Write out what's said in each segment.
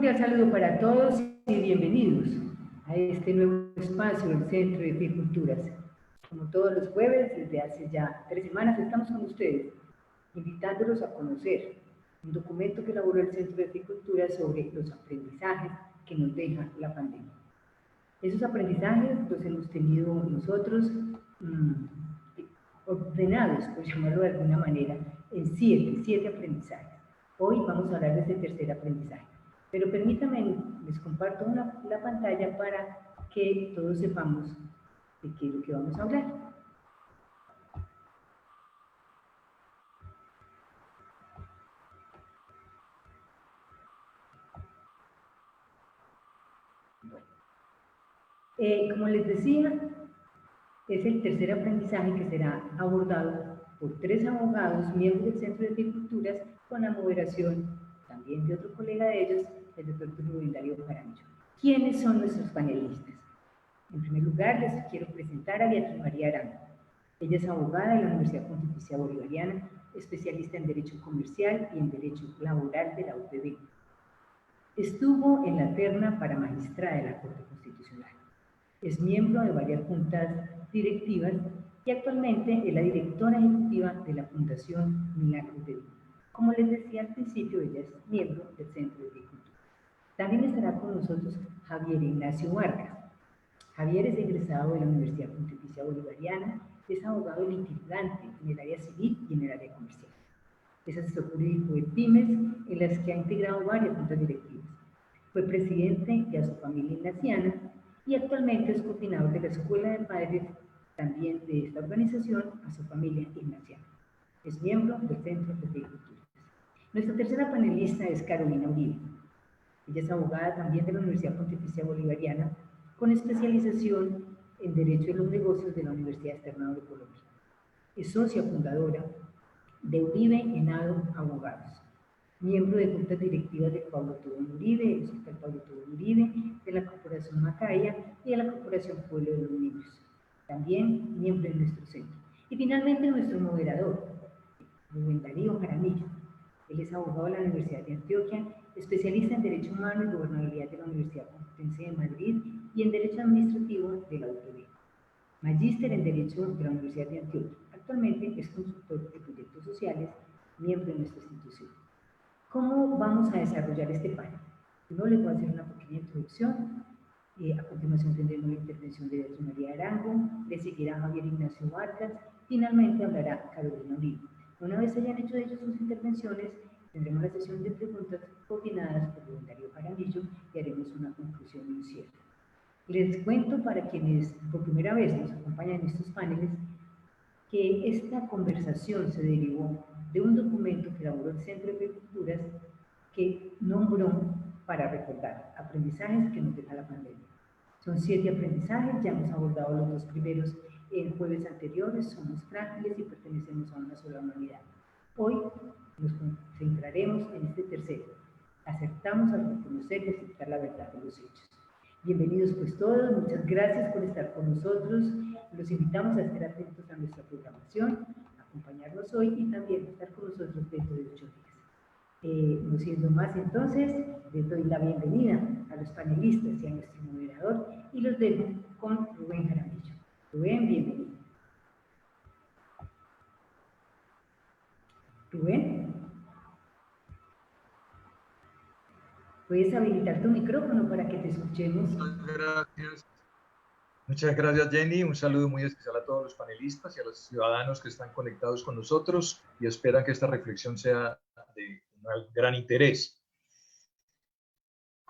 cordial saludo para todos y bienvenidos a este nuevo espacio del Centro de Eficulturas. Como todos los jueves, desde hace ya 3 semanas, estamos con ustedes, invitándolos a conocer un documento que elaboró el Centro de Eficulturas sobre los aprendizajes que nos deja la pandemia. Esos aprendizajes los hemos tenido nosotros ordenados, por llamarlo de alguna manera, en 7 aprendizajes. Hoy vamos a hablar de ese tercer aprendizaje. Pero permítanme, les comparto la pantalla para que todos sepamos de qué es lo que vamos a hablar. Como les decía, es el tercer aprendizaje que será abordado por 3 abogados, miembros del Centro de Eficulturas, con la moderación también de otro colega de ellos, el doctor Rubén Darío Jaramillo. ¿Quiénes son nuestros panelistas? En primer lugar, les quiero presentar a Beatriz María Arango. Ella es abogada de la Universidad Pontificia Bolivariana, especialista en Derecho Comercial y en Derecho Laboral de la UPB. Estuvo en la terna para magistrada de la Corte Constitucional. Es miembro de varias juntas directivas y actualmente es la directora ejecutiva de la Fundación Milagros de Vida. Como les decía al principio, ella es miembro del Centro de Eficultura. También estará con nosotros Javier Ignacio Vargas. Javier es egresado de la Universidad Pontificia Bolivariana, es abogado litigante en el área civil y en el área comercial. Es asesor jurídico de pymes, en las que ha integrado varias juntas directivas. Fue presidente de A Su Familia Ignaciana y actualmente es coordinador de la Escuela de Padres, también de esta organización, A Su Familia Ignaciana. Es miembro del Centro de Eficulturas. Nuestra tercera panelista es Carolina Uribe. Ella es abogada también de la Universidad Pontificia Bolivariana, con especialización en Derecho de los Negocios de la Universidad Externado de Colombia. Es socia fundadora de Uribe Henao Abogados, miembro de juntas directivas de Pablo Tobón Uribe, el Hospital Pablo Tobón Uribe, de la Corporación Macaya y de la Corporación Pueblo de los Niños. También miembro de nuestro centro. Y finalmente nuestro moderador, Rubén Darío Jaramillo. Él es abogado de la Universidad de Antioquia, especialista en Derecho Humano y Gobernabilidad de la Universidad Complutense de Madrid y en Derecho Administrativo de la UPB. Magíster en Derecho de la Universidad de Antioquia. Actualmente es consultor de proyectos sociales, miembro de nuestra institución. ¿Cómo vamos a desarrollar este panel? Primero les voy a hacer una pequeña introducción. A continuación tendremos la intervención de Beatriz María Arango, le seguirá Javier Ignacio Vargas, finalmente hablará Carolina Uribe. Una vez hayan hecho ellos sus intervenciones, tendremos la sesión de preguntas coordinadas por Rubén Darío Jaramillo y haremos una conclusión y un cierre. Les cuento para quienes por primera vez nos acompañan en estos paneles que esta conversación se derivó de un documento que elaboró el Centro de Eficulturas que nombró para recordar aprendizajes que nos deja la pandemia. Son 7 aprendizajes, ya hemos abordado los 2 primeros en jueves anteriores, somos frágiles y pertenecemos a una sola humanidad. Hoy nos concentraremos en este tercero. Acertamos al reconocer y aceptar la verdad de los hechos. Bienvenidos pues todos, muchas gracias por estar con nosotros. Los invitamos a estar atentos a nuestra programación, a acompañarnos hoy y también a estar con nosotros dentro de 8 días. No siendo más entonces, les doy la bienvenida a los panelistas y a nuestro moderador y los dejo con Rubén Jaramillo. Rubén, bienvenido. Rubén, ¿puedes habilitar tu micrófono para que te escuchemos? Muchas gracias. Muchas gracias, Jenny. Un saludo muy especial a todos los panelistas y a los ciudadanos que están conectados con nosotros y esperan que esta reflexión sea de un gran interés.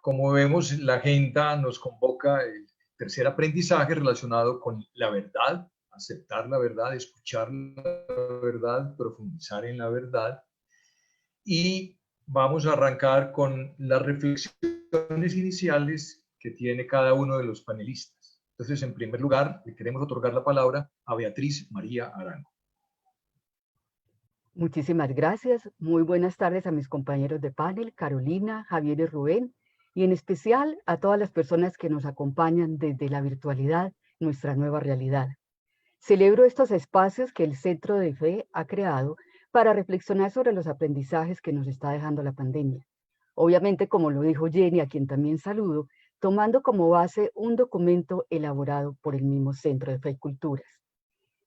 Como vemos, la agenda nos convoca el tercer aprendizaje relacionado con la verdad, aceptar la verdad, escuchar la verdad, profundizar en la verdad. Y vamos a arrancar con las reflexiones iniciales que tiene cada uno de los panelistas. Entonces, en primer lugar, le queremos otorgar la palabra a Beatriz María Arango. Muchísimas gracias. Muy buenas tardes a mis compañeros de panel, Carolina, Javier y Rubén, y en especial a todas las personas que nos acompañan desde la virtualidad, nuestra nueva realidad. Celebro estos espacios que el Centro de Fe ha creado para reflexionar sobre los aprendizajes que nos está dejando la pandemia. Obviamente, como lo dijo Jenny, a quien también saludo, tomando como base un documento elaborado por el mismo Centro de Fe y Culturas.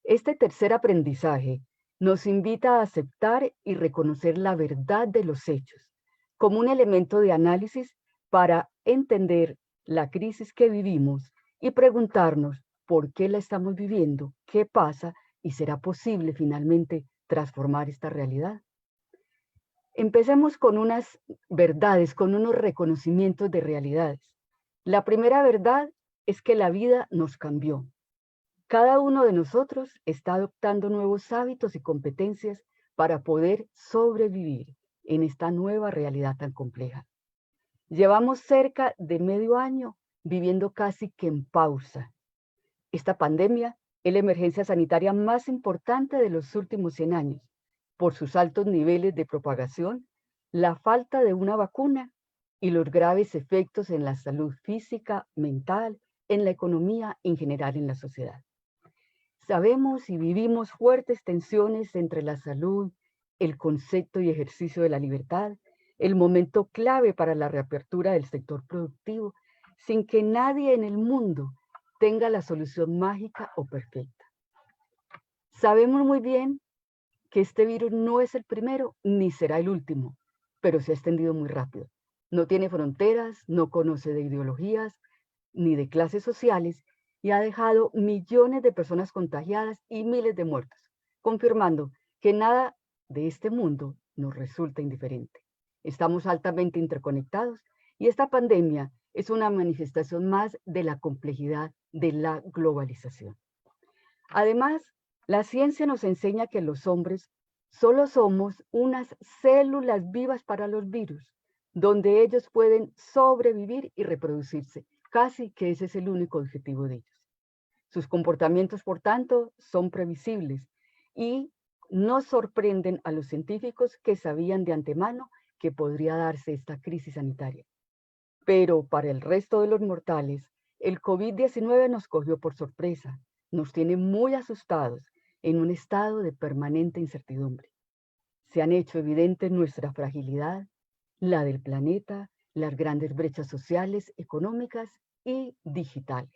Este tercer aprendizaje nos invita a aceptar y reconocer la verdad de los hechos como un elemento de análisis para entender la crisis que vivimos y preguntarnos por qué la estamos viviendo, qué pasa y será posible finalmente transformar esta realidad. Empecemos con unas verdades, con unos reconocimientos de realidades. La primera verdad es que la vida nos cambió. Cada uno de nosotros está adoptando nuevos hábitos y competencias para poder sobrevivir en esta nueva realidad tan compleja. Llevamos cerca de medio año viviendo casi que en pausa. Esta pandemia es la emergencia sanitaria más importante de los últimos 100 años, por sus altos niveles de propagación, la falta de una vacuna y los graves efectos en la salud física, mental, en la economía y en general en la sociedad. Sabemos y vivimos fuertes tensiones entre la salud, el concepto y ejercicio de la libertad, el momento clave para la reapertura del sector productivo, sin que nadie en el mundo tenga la solución mágica o perfecta. Sabemos muy bien que este virus no es el primero ni será el último, pero se ha extendido muy rápido. No tiene fronteras, no conoce de ideologías ni de clases sociales y ha dejado millones de personas contagiadas y miles de muertos, confirmando que nada de este mundo nos resulta indiferente. Estamos altamente interconectados y esta pandemia es una manifestación más de la complejidad de la globalización. Además, la ciencia nos enseña que los hombres solo somos unas células vivas para los virus, donde ellos pueden sobrevivir y reproducirse. Casi que ese es el único objetivo de ellos. Sus comportamientos, por tanto, son previsibles y no sorprenden a los científicos que sabían de antemano que podría darse esta crisis sanitaria. Pero para el resto de los mortales, el COVID-19 nos cogió por sorpresa, nos tiene muy asustados en un estado de permanente incertidumbre. Se han hecho evidentes nuestra fragilidad, la del planeta, las grandes brechas sociales, económicas y digitales.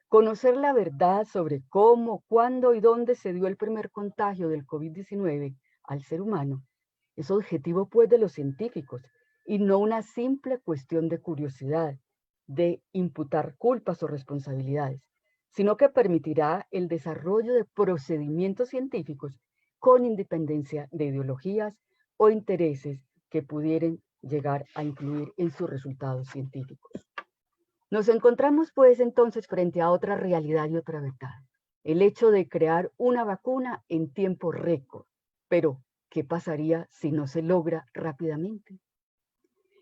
Conocer la verdad sobre cómo, cuándo y dónde se dio el primer contagio del COVID-19 al ser humano es objetivo pues de los científicos y no una simple cuestión de curiosidad, de imputar culpas o responsabilidades, sino que permitirá el desarrollo de procedimientos científicos con independencia de ideologías o intereses que pudieran llegar a influir en sus resultados científicos. Nos encontramos pues entonces frente a otra realidad y otra verdad. El hecho de crear una vacuna en tiempo récord. Pero, ¿qué pasaría si no se logra rápidamente?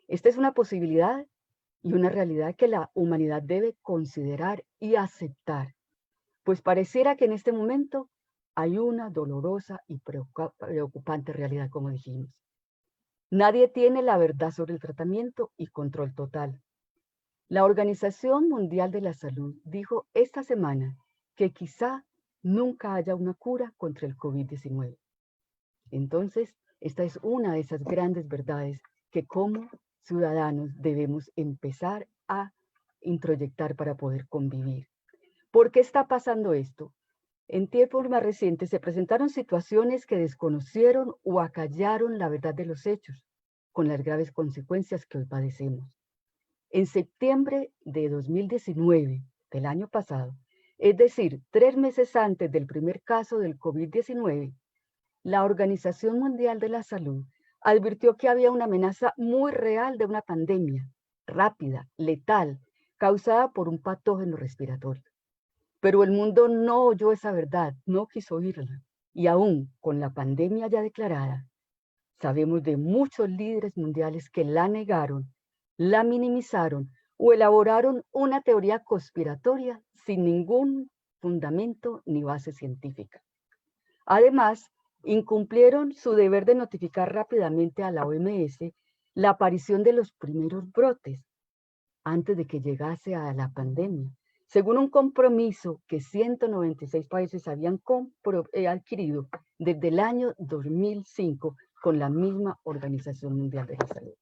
Esta es una posibilidad y una realidad que la humanidad debe considerar y aceptar, pues pareciera que en este momento hay una dolorosa y preocupante realidad, como dijimos. Nadie tiene la verdad sobre el tratamiento y control total. La Organización Mundial de la Salud dijo esta semana que quizá nunca haya una cura contra el COVID-19. Entonces, esta es una de esas grandes verdades que como ciudadanos debemos empezar a introyectar para poder convivir. ¿Por qué está pasando esto? En tiempos más recientes se presentaron situaciones que desconocieron o acallaron la verdad de los hechos, con las graves consecuencias que hoy padecemos. En septiembre de 2019, del año pasado, es decir, 3 meses antes del primer caso del COVID-19, la Organización Mundial de la Salud advirtió que había una amenaza muy real de una pandemia, rápida, letal, causada por un patógeno respiratorio. Pero el mundo no oyó esa verdad, no quiso oírla. Y aún con la pandemia ya declarada, sabemos de muchos líderes mundiales que la negaron, la minimizaron o elaboraron una teoría conspiratoria sin ningún fundamento ni base científica. Además, incumplieron su deber de notificar rápidamente a la OMS la aparición de los primeros brotes antes de que llegase a la pandemia, según un compromiso que 196 países habían adquirido desde el año 2005 con la misma Organización Mundial de la Salud.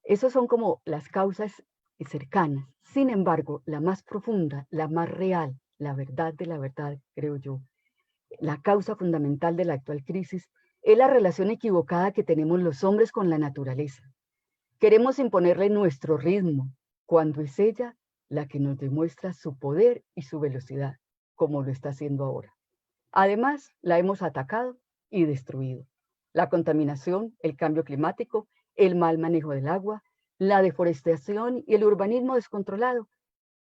Esas son como las causas cercanas. Sin embargo, la más profunda, la más real, la verdad de la verdad, creo yo, la causa fundamental de la actual crisis es la relación equivocada que tenemos los hombres con la naturaleza. Queremos imponerle nuestro ritmo, cuando es ella la que nos demuestra su poder y su velocidad, como lo está haciendo ahora. Además, la hemos atacado y destruido. La contaminación, el cambio climático, el mal manejo del agua, la deforestación y el urbanismo descontrolado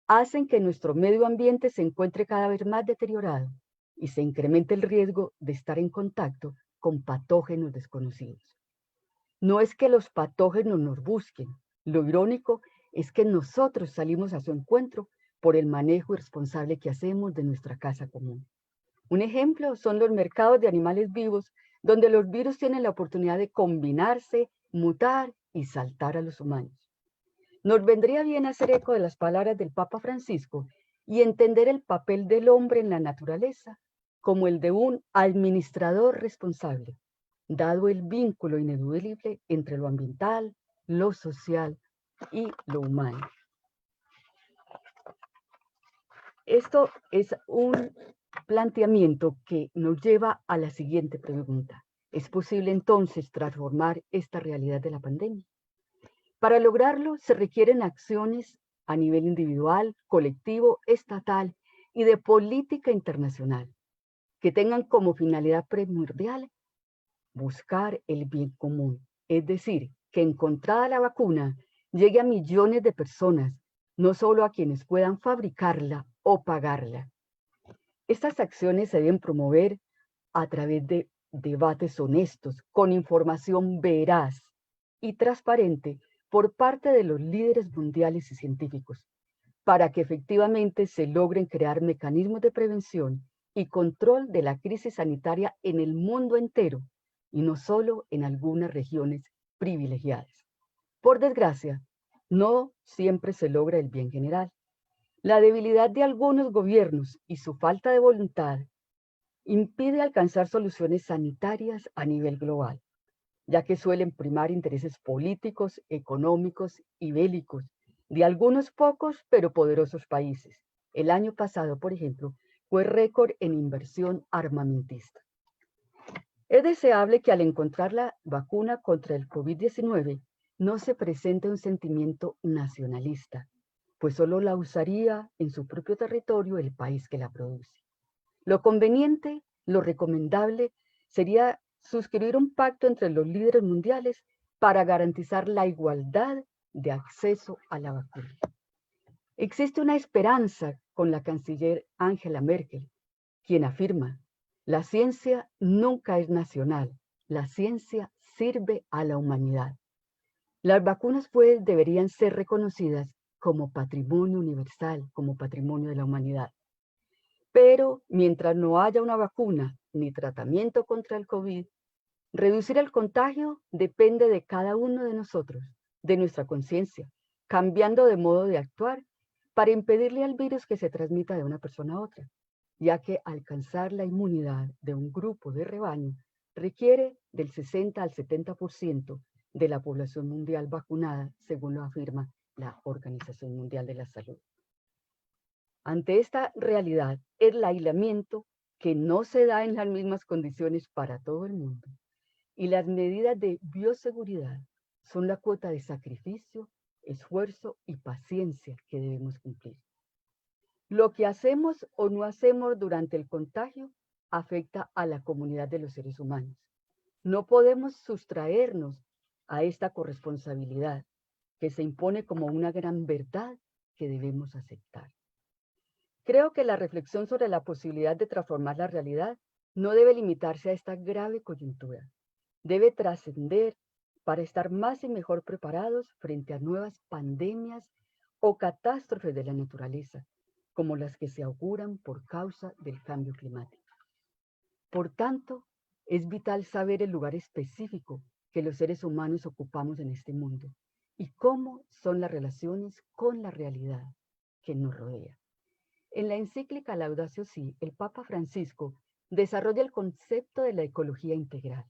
hacen que nuestro medio ambiente se encuentre cada vez más deteriorado y se incremente el riesgo de estar en contacto con patógenos desconocidos. No es que los patógenos nos busquen, lo irónico es que nosotros salimos a su encuentro por el manejo irresponsable que hacemos de nuestra casa común. Un ejemplo son los mercados de animales vivos, donde los virus tienen la oportunidad de combinarse, mutar y saltar a los humanos. Nos vendría bien hacer eco de las palabras del Papa Francisco y entender el papel del hombre en la naturaleza como el de un administrador responsable, dado el vínculo ineludible entre lo ambiental, lo social y lo humano. Esto es un planteamiento que nos lleva a la siguiente pregunta. ¿Es posible entonces transformar esta realidad de la pandemia? Para lograrlo se requieren acciones a nivel individual, colectivo, estatal y de política internacional, que tengan como finalidad primordial buscar el bien común, es decir, que encontrada la vacuna llegue a millones de personas, no solo a quienes puedan fabricarla o pagarla. Estas acciones se deben promover a través de debates honestos, con información veraz y transparente por parte de los líderes mundiales y científicos, para que efectivamente se logren crear mecanismos de prevención y control de la crisis sanitaria en el mundo entero y no solo en algunas regiones privilegiadas. Por desgracia, no siempre se logra el bien general. La debilidad de algunos gobiernos y su falta de voluntad impide alcanzar soluciones sanitarias a nivel global, ya que suelen primar intereses políticos, económicos y bélicos de algunos pocos pero poderosos países. El año pasado, por ejemplo, fue récord en inversión armamentista. Es deseable que al encontrar la vacuna contra el COVID-19 no se presente un sentimiento nacionalista, pues solo la usaría en su propio territorio el país que la produce. Lo conveniente, lo recomendable, sería suscribir un pacto entre los líderes mundiales para garantizar la igualdad de acceso a la vacuna. Existe una esperanza con la canciller Angela Merkel, quien afirma: la ciencia nunca es nacional, la ciencia sirve a la humanidad. Las vacunas pues deberían ser reconocidas como patrimonio universal, como patrimonio de la humanidad. Pero mientras no haya una vacuna ni tratamiento contra el COVID, reducir el contagio depende de cada uno de nosotros, de nuestra conciencia, cambiando de modo de actuar para impedirle al virus que se transmita de una persona a otra, ya que alcanzar la inmunidad de un grupo de rebaño requiere del 60 al 70% de la población mundial vacunada, según lo afirma la Organización Mundial de la Salud. Ante esta realidad, el aislamiento, que no se da en las mismas condiciones para todo el mundo, y las medidas de bioseguridad son la cuota de sacrificio, esfuerzo y paciencia que debemos cumplir. Lo que hacemos o no hacemos durante el contagio afecta a la comunidad de los seres humanos. No podemos sustraernos a esta corresponsabilidad que se impone como una gran verdad que debemos aceptar. Creo que la reflexión sobre la posibilidad de transformar la realidad no debe limitarse a esta grave coyuntura. Debe trascender para estar más y mejor preparados frente a nuevas pandemias o catástrofes de la naturaleza, como las que se auguran por causa del cambio climático. Por tanto, es vital saber el lugar específico que los seres humanos ocupamos en este mundo y cómo son las relaciones con la realidad que nos rodea. En la encíclica Laudatio Si, el Papa Francisco desarrolla el concepto de la ecología integral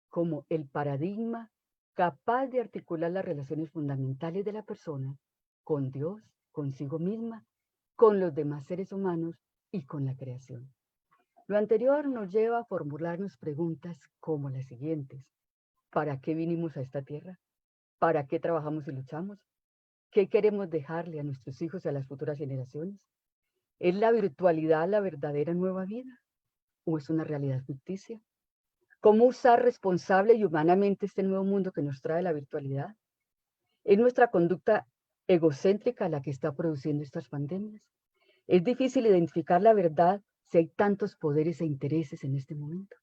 como el paradigma capaz de articular las relaciones fundamentales de la persona con Dios, consigo misma, con los demás seres humanos y con la creación. Lo anterior nos lleva a formularnos preguntas como las siguientes. ¿Para qué vinimos a esta tierra? ¿Para qué trabajamos y luchamos? ¿Qué queremos dejarle a nuestros hijos y a las futuras generaciones? ¿Es la virtualidad la verdadera nueva vida? ¿O es una realidad ficticia? ¿Cómo usar responsable y humanamente este nuevo mundo que nos trae la virtualidad? ¿Es nuestra conducta egocéntrica la que está produciendo estas pandemias? Es difícil identificar la verdad si hay tantos poderes e intereses en este momento.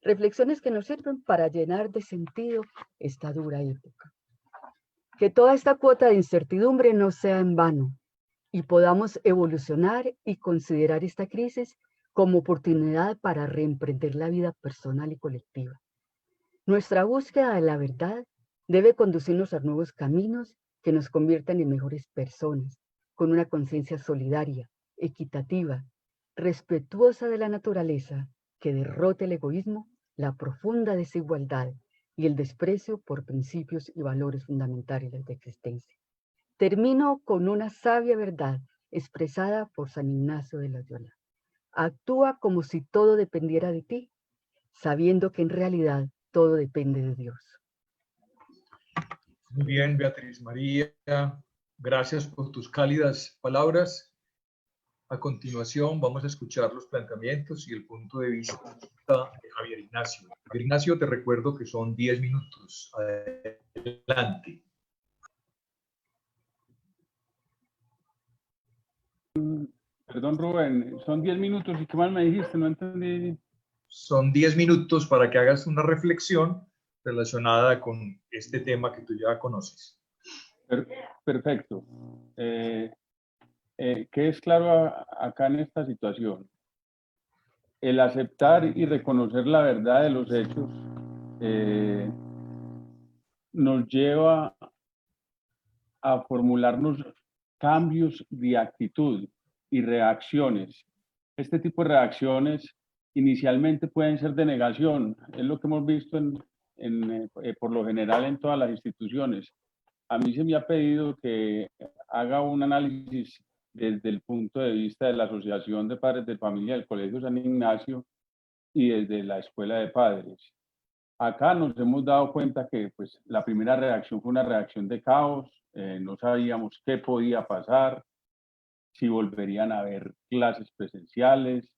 Reflexiones que nos sirven para llenar de sentido esta dura época. Que toda esta cuota de incertidumbre no sea en vano y podamos evolucionar y considerar esta crisis como oportunidad para reemprender la vida personal y colectiva. Nuestra búsqueda de la verdad debe conducirnos a nuevos caminos que nos conviertan en mejores personas, con una conciencia solidaria, equitativa, respetuosa de la naturaleza, que derrote el egoísmo, la profunda desigualdad y el desprecio por principios y valores fundamentales de existencia. Termino con una sabia verdad expresada por San Ignacio de Loyola. Actúa como si todo dependiera de ti, sabiendo que en realidad todo depende de Dios. Muy bien, Beatriz María, gracias por tus cálidas palabras. A continuación vamos a escuchar los planteamientos y el punto de vista de Javier Ignacio. Javier Ignacio, te recuerdo que son 10 minutos. Adelante. Perdón, Rubén, son 10 minutos y ¿qué más me dijiste? No entendí. Son 10 minutos para que hagas una reflexión relacionada con este tema que tú ya conoces. Perfecto. ¿Qué es claro acá en esta situación? El aceptar y reconocer la verdad de los hechos nos lleva a formularnos cambios de actitud y reacciones. Este tipo de reacciones inicialmente pueden ser de negación, es lo que hemos visto por lo general en todas las instituciones. A mí se me ha pedido que haga un análisis desde el punto de vista de la Asociación de Padres de Familia del Colegio San Ignacio y desde la Escuela de Padres. Acá nos hemos dado cuenta que pues, la primera reacción fue una reacción de caos, no sabíamos qué podía pasar, si volverían a haber clases presenciales,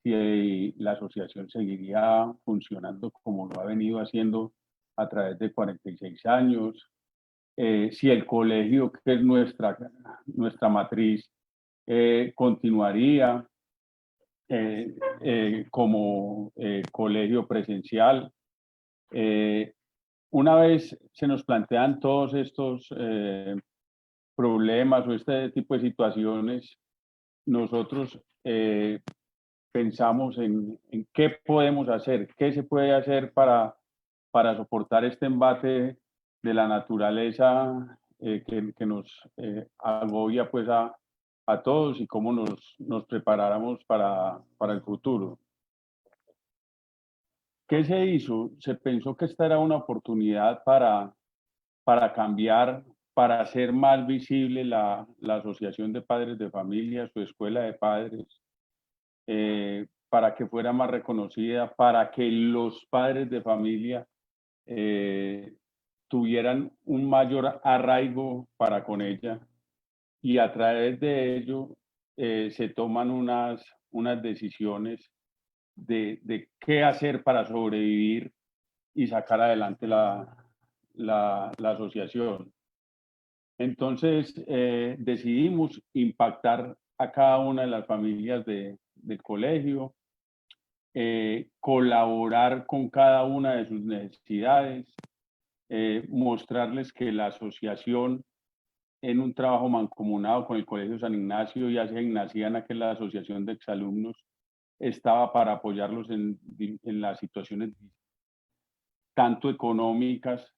si la asociación seguiría funcionando como lo ha venido haciendo a través de 46 años, si el colegio, que es nuestra matriz, continuaría como colegio presencial. Una vez se nos plantean todos estos problemas o este tipo de situaciones, nosotros pensamos en qué podemos hacer, qué se puede hacer para soportar este embate de la naturaleza que nos agobia pues a todos y cómo nos preparáramos para el futuro. ¿Qué se hizo? Se pensó que esta era una oportunidad para cambiar, para hacer más visible la Asociación de Padres de Familia, su escuela de padres, para que fuera más reconocida, para que los padres de familia tuvieran un mayor arraigo para con ella y a través de ello se toman unas decisiones de qué hacer para sobrevivir y sacar adelante la asociación. Entonces decidimos impactar a cada una de las familias del colegio, colaborar con cada una de sus necesidades, mostrarles que la asociación en un trabajo mancomunado con el Colegio San Ignacio y Asia Ignaciana, que es la asociación de exalumnos, estaba para apoyarlos en las situaciones tanto económicas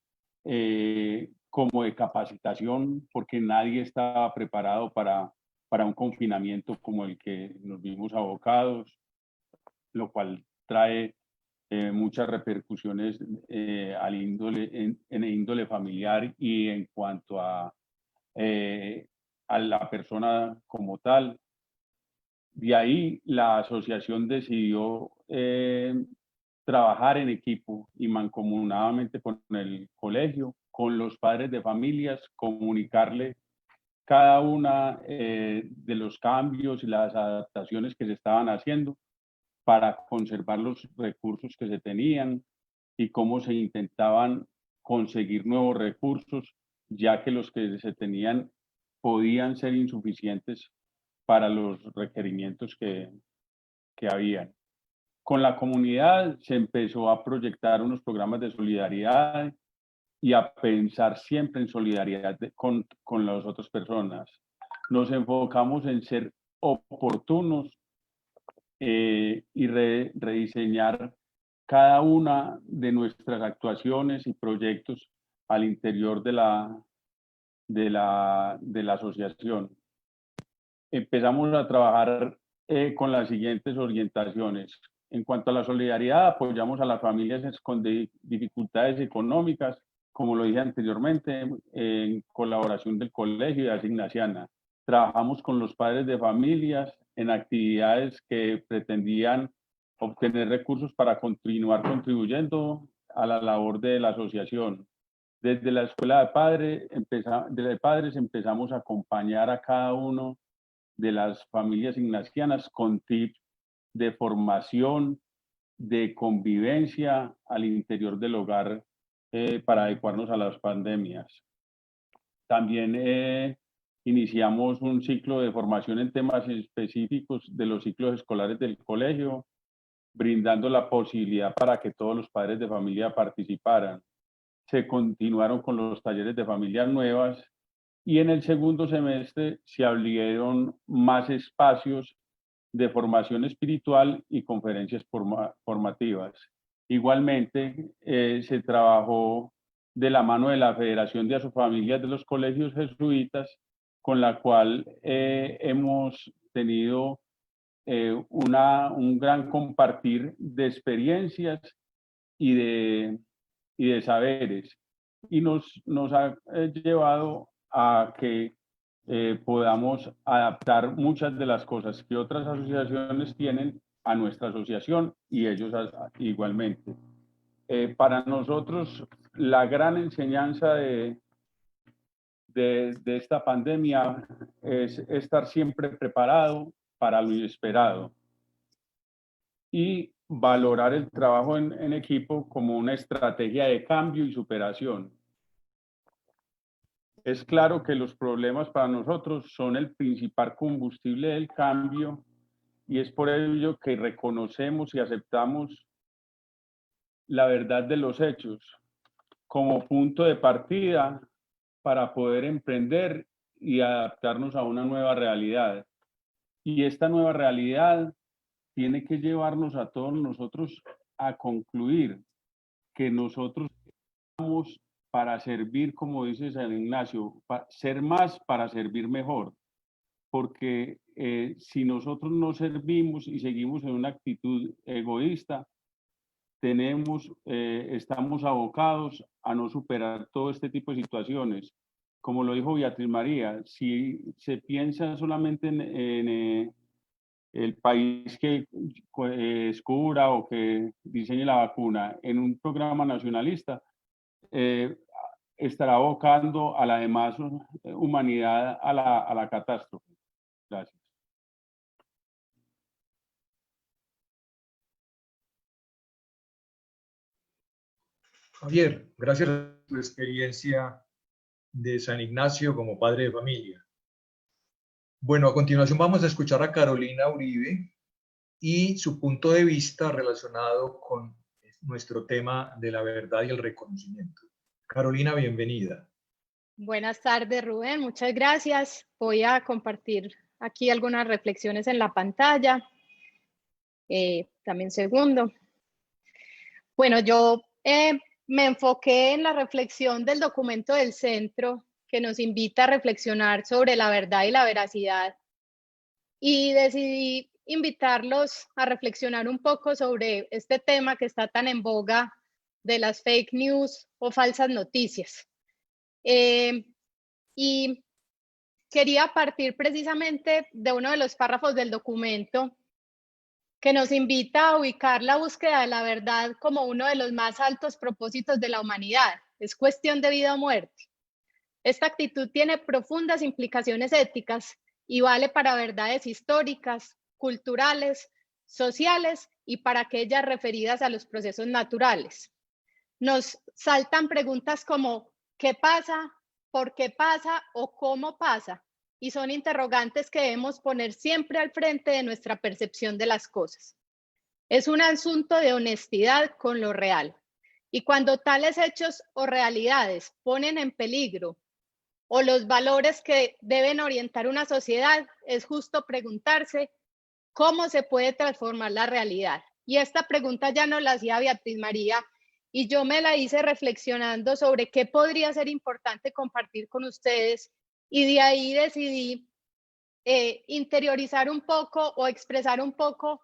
como de capacitación, porque nadie estaba preparado para un confinamiento como el que nos vimos abocados, lo cual trae muchas repercusiones en el índole familiar y en cuanto a la persona como tal. De ahí la asociación decidió trabajar en equipo y mancomunadamente con el colegio, con los padres de familias, comunicarle cada una de los cambios y las adaptaciones que se estaban haciendo para conservar los recursos que se tenían y cómo se intentaban conseguir nuevos recursos, ya que los que se tenían podían ser insuficientes para los requerimientos que habían. Con la comunidad se empezó a proyectar unos programas de solidaridad y a pensar siempre en solidaridad con las otras personas. Nos enfocamos en ser oportunos y rediseñar cada una de nuestras actuaciones y proyectos al interior de la asociación. Empezamos a trabajar con las siguientes orientaciones. En cuanto a la solidaridad, apoyamos a las familias con dificultades económicas, como lo dije anteriormente, en colaboración del colegio y de Asignaciana. Trabajamos con los padres de familias en actividades que pretendían obtener recursos para continuar contribuyendo a la labor de la asociación. Desde la escuela de padres empezamos a acompañar a cada uno de las familias ignacianas con tips de formación, de convivencia al interior del hogar para adecuarnos a las pandemias. También iniciamos un ciclo de formación en temas específicos de los ciclos escolares del colegio, brindando la posibilidad para que todos los padres de familia participaran. Se continuaron con los talleres de familias nuevas y en el segundo semestre se abrieron más espacios de formación espiritual y conferencias formativas. Igualmente, se trabajó de la mano de la Federación de Asofamilias de los Colegios Jesuitas, con la cual hemos tenido un gran compartir de experiencias y de saberes. Y nos ha llevado a que podamos adaptar muchas de las cosas que otras asociaciones tienen a nuestra asociación y ellos igualmente. Para nosotros, la gran enseñanza de esta pandemia es estar siempre preparado para lo inesperado y valorar el trabajo en equipo como una estrategia de cambio y superación. Es claro que los problemas para nosotros son el principal combustible del cambio y es por ello que reconocemos y aceptamos la verdad de los hechos como punto de partida para poder emprender y adaptarnos a una nueva realidad. Y esta nueva realidad tiene que llevarnos a todos nosotros a concluir que nosotros estamos para servir, como dice San Ignacio, ser más para servir mejor. Porque si nosotros no servimos y seguimos en una actitud egoísta, estamos abocados a no superar todo este tipo de situaciones. Como lo dijo Beatriz María, si se piensa solamente en el país que descubra o que diseñe la vacuna en un programa nacionalista, estará abocando a la demás humanidad a la catástrofe. Gracias. Javier, gracias por tu experiencia de San Ignacio como padre de familia. Bueno, a continuación vamos a escuchar a Carolina Uribe y su punto de vista relacionado con nuestro tema de la verdad y el reconocimiento. Carolina, bienvenida. Buenas tardes, Rubén. Muchas gracias. Voy a compartir aquí algunas reflexiones en la pantalla. También segundo. Bueno, yo me enfoqué en la reflexión del documento del centro que nos invita a reflexionar sobre la verdad y la veracidad y decidí invitarlos a reflexionar un poco sobre este tema que está tan en boga de las fake news o falsas noticias. Y quería partir precisamente de uno de los párrafos del documento que nos invita a ubicar la búsqueda de la verdad como uno de los más altos propósitos de la humanidad. Es cuestión de vida o muerte. Esta actitud tiene profundas implicaciones éticas y vale para verdades históricas, culturales, sociales y para aquellas referidas a los procesos naturales. Nos saltan preguntas como ¿qué pasa? ¿Por qué pasa? ¿O cómo pasa? Y son interrogantes que debemos poner siempre al frente de nuestra percepción de las cosas. Es un asunto de honestidad con lo real. Y cuando tales hechos o realidades ponen en peligro o los valores que deben orientar una sociedad, es justo preguntarse cómo se puede transformar la realidad. Y esta pregunta ya nos la hacía Beatriz María y yo me la hice reflexionando sobre qué podría ser importante compartir con ustedes y de ahí decidí interiorizar un poco o expresar un poco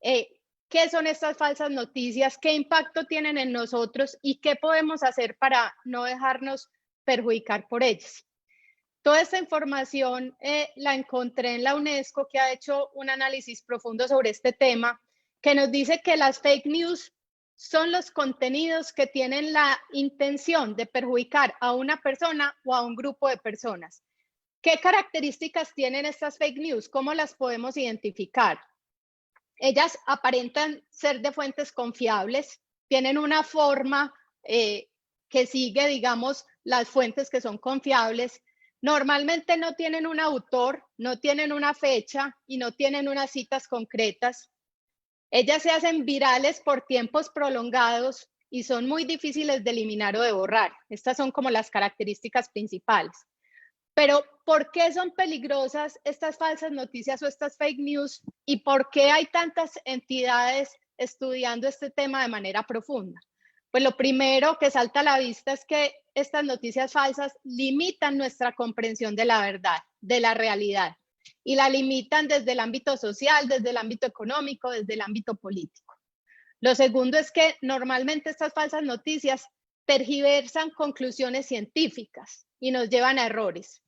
qué son estas falsas noticias, qué impacto tienen en nosotros y qué podemos hacer para no dejarnos perjudicar por ellas. Toda esta información la encontré en la UNESCO, que ha hecho un análisis profundo sobre este tema, que nos dice que las fake news son los contenidos que tienen la intención de perjudicar a una persona o a un grupo de personas. ¿Qué características tienen estas fake news? ¿Cómo las podemos identificar? Ellas aparentan ser de fuentes confiables, tienen una forma que sigue, digamos, las fuentes que son confiables. Normalmente no tienen un autor, no tienen una fecha y no tienen unas citas concretas. Ellas se hacen virales por tiempos prolongados y son muy difíciles de eliminar o de borrar. Estas son como las características principales. Pero, ¿por qué son peligrosas estas falsas noticias o estas fake news? ¿Y por qué hay tantas entidades estudiando este tema de manera profunda? Pues lo primero que salta a la vista es que estas noticias falsas limitan nuestra comprensión de la verdad, de la realidad, y la limitan desde el ámbito social, desde el ámbito económico, desde el ámbito político. Lo segundo es que normalmente estas falsas noticias tergiversan conclusiones científicas y nos llevan a errores.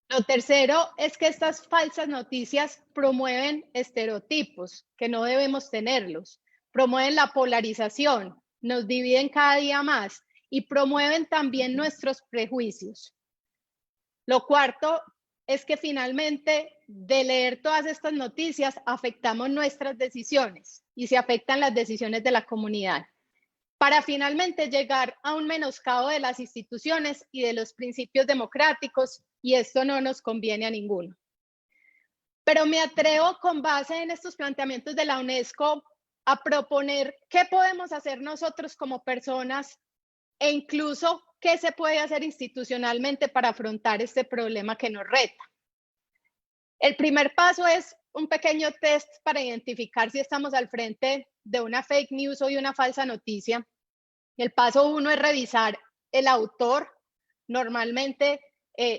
Lo tercero es que estas falsas noticias promueven estereotipos que no debemos tenerlos, promueven la polarización, nos dividen cada día más y promueven también nuestros prejuicios. Lo cuarto es que finalmente de leer todas estas noticias afectamos nuestras decisiones y se afectan las decisiones de la comunidad, para finalmente llegar a un menoscabo de las instituciones y de los principios democráticos, y esto no nos conviene a ninguno. Pero me atrevo, con base en estos planteamientos de la UNESCO, a proponer qué podemos hacer nosotros como personas e incluso qué se puede hacer institucionalmente para afrontar este problema que nos reta. El primer paso es un pequeño test para identificar si estamos al frente de una fake news o de una falsa noticia. El paso 1 es revisar el autor. Normalmente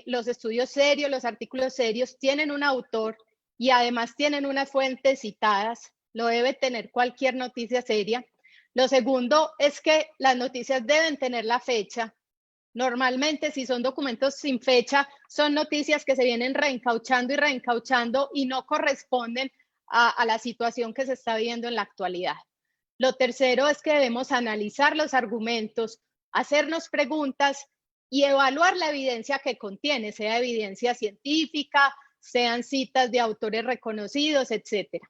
los estudios serios, los artículos serios tienen un autor y además tienen unas fuentes citadas. Lo debe tener cualquier noticia seria. Lo segundo es que las noticias deben tener la fecha. Normalmente, si son documentos sin fecha, son noticias que se vienen reencauchando y no corresponden a la situación que se está viendo en la actualidad. Lo tercero es que debemos analizar los argumentos, hacernos preguntas y evaluar la evidencia que contiene, sea evidencia científica, sean citas de autores reconocidos, etc.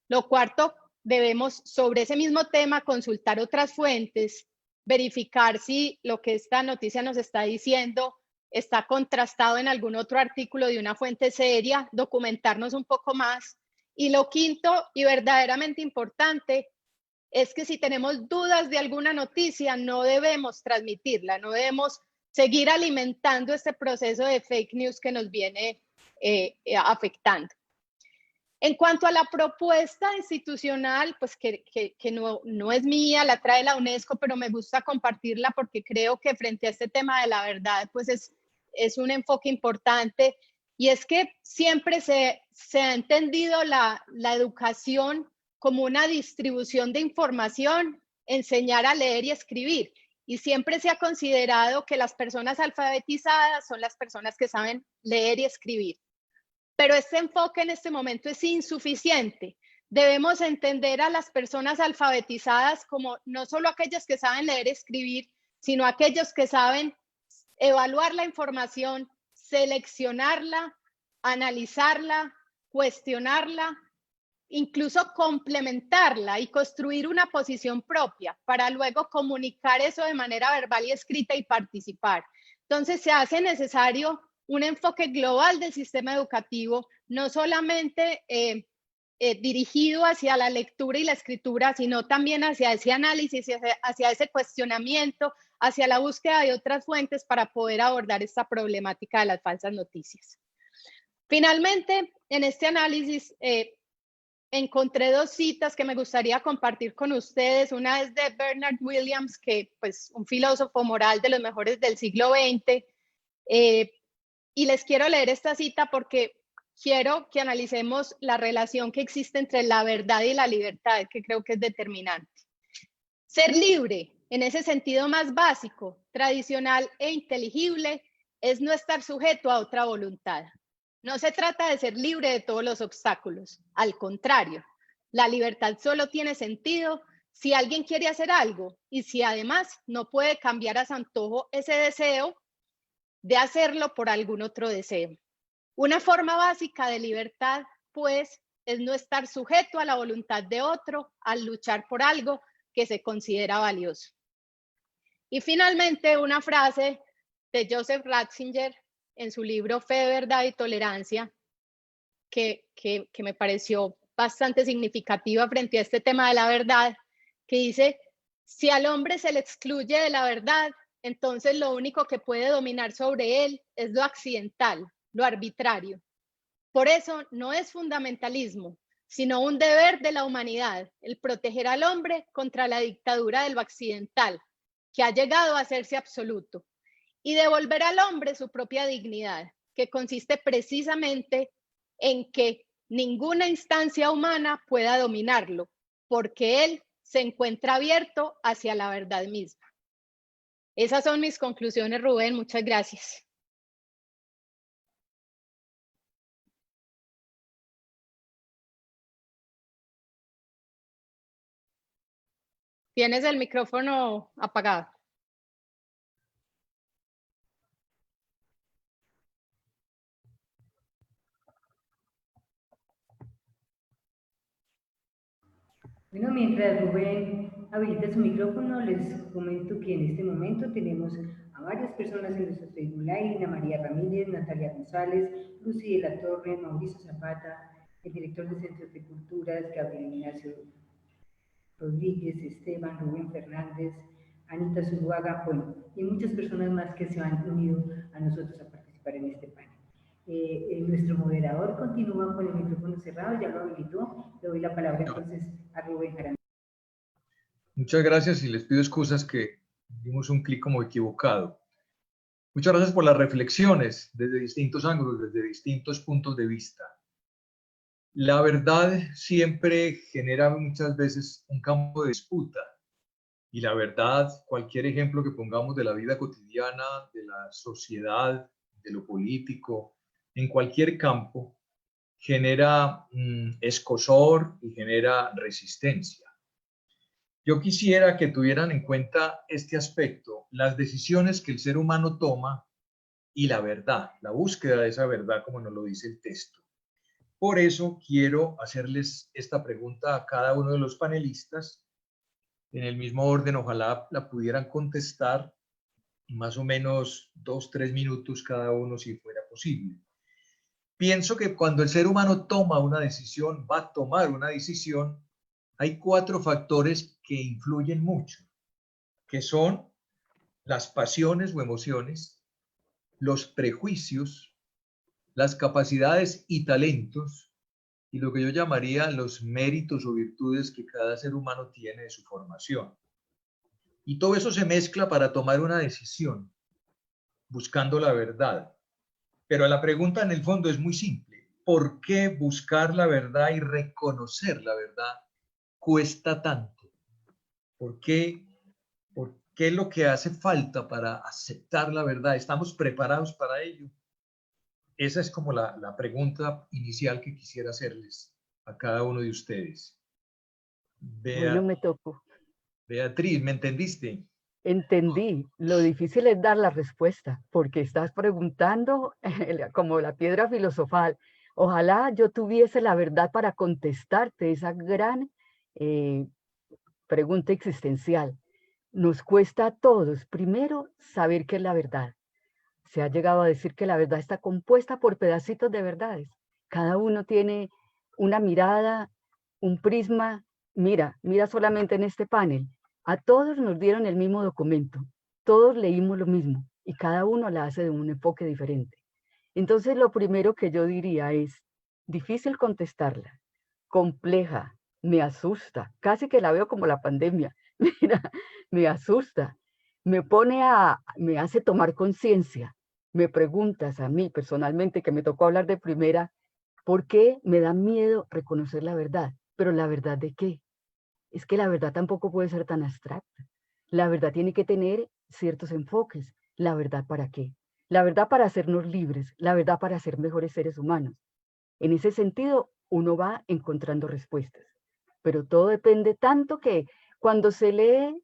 Lo cuarto, debemos sobre ese mismo tema consultar otras fuentes, verificar si lo que esta noticia nos está diciendo está contrastado en algún otro artículo de una fuente seria, documentarnos un poco más. Y lo quinto y verdaderamente importante es que si tenemos dudas de alguna noticia, no debemos transmitirla, no debemos seguir alimentando este proceso de fake news que nos viene afectando. En cuanto a la propuesta institucional, pues que no es mía, la trae la UNESCO, pero me gusta compartirla porque creo que frente a este tema de la verdad, pues es un enfoque importante, y es que siempre se se ha entendido la educación como una distribución de información, enseñar a leer y escribir. Y siempre se ha considerado que las personas alfabetizadas son las personas que saben leer y escribir. Pero este enfoque en este momento es insuficiente. Debemos entender a las personas alfabetizadas como no solo aquellos que saben leer y escribir, sino aquellos que saben evaluar la información, seleccionarla, analizarla, cuestionarla, incluso complementarla y construir una posición propia para luego comunicar eso de manera verbal y escrita y participar. Entonces se hace necesario un enfoque global del sistema educativo, no solamente dirigido hacia la lectura y la escritura, sino también hacia ese análisis, hacia ese cuestionamiento, hacia la búsqueda de otras fuentes para poder abordar esta problemática de las falsas noticias. Finalmente, en este análisis encontré dos citas que me gustaría compartir con ustedes. Una es de Bernard Williams, que pues un filósofo moral de los mejores del siglo XX, y les quiero leer esta cita porque quiero que analicemos la relación que existe entre la verdad y la libertad, que creo que es determinante. Ser libre, en ese sentido más básico, tradicional e inteligible, es no estar sujeto a otra voluntad. No se trata de ser libre de todos los obstáculos. Al contrario, la libertad solo tiene sentido si alguien quiere hacer algo y si además no puede cambiar a su antojo ese deseo de hacerlo por algún otro deseo. Una forma básica de libertad, pues, es no estar sujeto a la voluntad de otro al luchar por algo que se considera valioso. Y finalmente, una frase de Joseph Ratzinger en su libro Fe, Verdad y Tolerancia, que me pareció bastante significativa frente a este tema de la verdad, que dice, si al hombre se le excluye de la verdad, entonces lo único que puede dominar sobre él es lo accidental, lo arbitrario. Por eso no es fundamentalismo, sino un deber de la humanidad, el proteger al hombre contra la dictadura de lo accidental, que ha llegado a hacerse absoluto, y devolver al hombre su propia dignidad, que consiste precisamente en que ninguna instancia humana pueda dominarlo, porque él se encuentra abierto hacia la verdad misma. Esas son mis conclusiones, Rubén. Muchas gracias. Tienes el micrófono apagado. Bueno, mientras Rubén habilita su micrófono, les comento que en este momento tenemos a varias personas en nuestro Facebook Live: Ana María Ramírez, Natalia González, Lucy de la Torre, Mauricio Zapata, el director del Centro de Culturas, Gabriel Ignacio Rodríguez, Esteban, Rubén Fernández, Anita Zuluaga, bueno, y muchas personas más que se han unido a nosotros a participar en este panel. Nuestro moderador continúa con el micrófono cerrado, ya lo habilitó. Le doy la palabra entonces a Rubén Jaramillo. Muchas gracias y les pido excusas que dimos un clic como equivocado. Muchas gracias por las reflexiones desde distintos ángulos, desde distintos puntos de vista. La verdad siempre genera muchas veces un campo de disputa. Y la verdad, cualquier ejemplo que pongamos de la vida cotidiana, de la sociedad, de lo político, en cualquier campo, genera escozor y genera resistencia. Yo quisiera que tuvieran en cuenta este aspecto, las decisiones que el ser humano toma y la verdad, la búsqueda de esa verdad, como nos lo dice el texto. Por eso quiero hacerles esta pregunta a cada uno de los panelistas, en el mismo orden, ojalá la pudieran contestar más o menos 2-3 minutos cada uno si fuera posible. Pienso que cuando el ser humano toma una decisión, va a tomar una decisión, hay 4 factores que influyen mucho, que son las pasiones o emociones, los prejuicios, las capacidades y talentos, y lo que yo llamaría los méritos o virtudes que cada ser humano tiene de su formación. Y todo eso se mezcla para tomar una decisión, buscando la verdad. Pero la pregunta en el fondo es muy simple. por qué buscar la verdad y reconocer la verdad cuesta tanto? ¿Por qué es lo que hace falta para aceptar la verdad? ¿Estamos preparados para ello? Esa es como la pregunta inicial que quisiera hacerles a cada uno de ustedes. Bueno, me tocó. Beatriz, ¿me entendiste? Entendí. Lo difícil es dar la respuesta, porque estás preguntando como la piedra filosofal. Ojalá yo tuviese la verdad para contestarte esa gran pregunta existencial. Nos cuesta a todos, primero, saber qué es la verdad. Se ha llegado a decir que la verdad está compuesta por pedacitos de verdades. Cada uno tiene una mirada, un prisma. Mira solamente en este panel. A todos nos dieron el mismo documento. Todos leímos lo mismo y cada uno la hace de un enfoque diferente. Entonces, lo primero que yo diría es, difícil contestarla, compleja, me asusta, casi que la veo como la pandemia. Mira, me asusta, me hace tomar conciencia. Me preguntas a mí personalmente, que me tocó hablar de primera, ¿por qué me da miedo reconocer la verdad? ¿Pero la verdad de qué? Es que la verdad tampoco puede ser tan abstracta. La verdad tiene que tener ciertos enfoques. ¿La verdad para qué? La verdad para hacernos libres, la verdad para ser mejores seres humanos. En ese sentido, uno va encontrando respuestas. Pero todo depende tanto que cuando se lee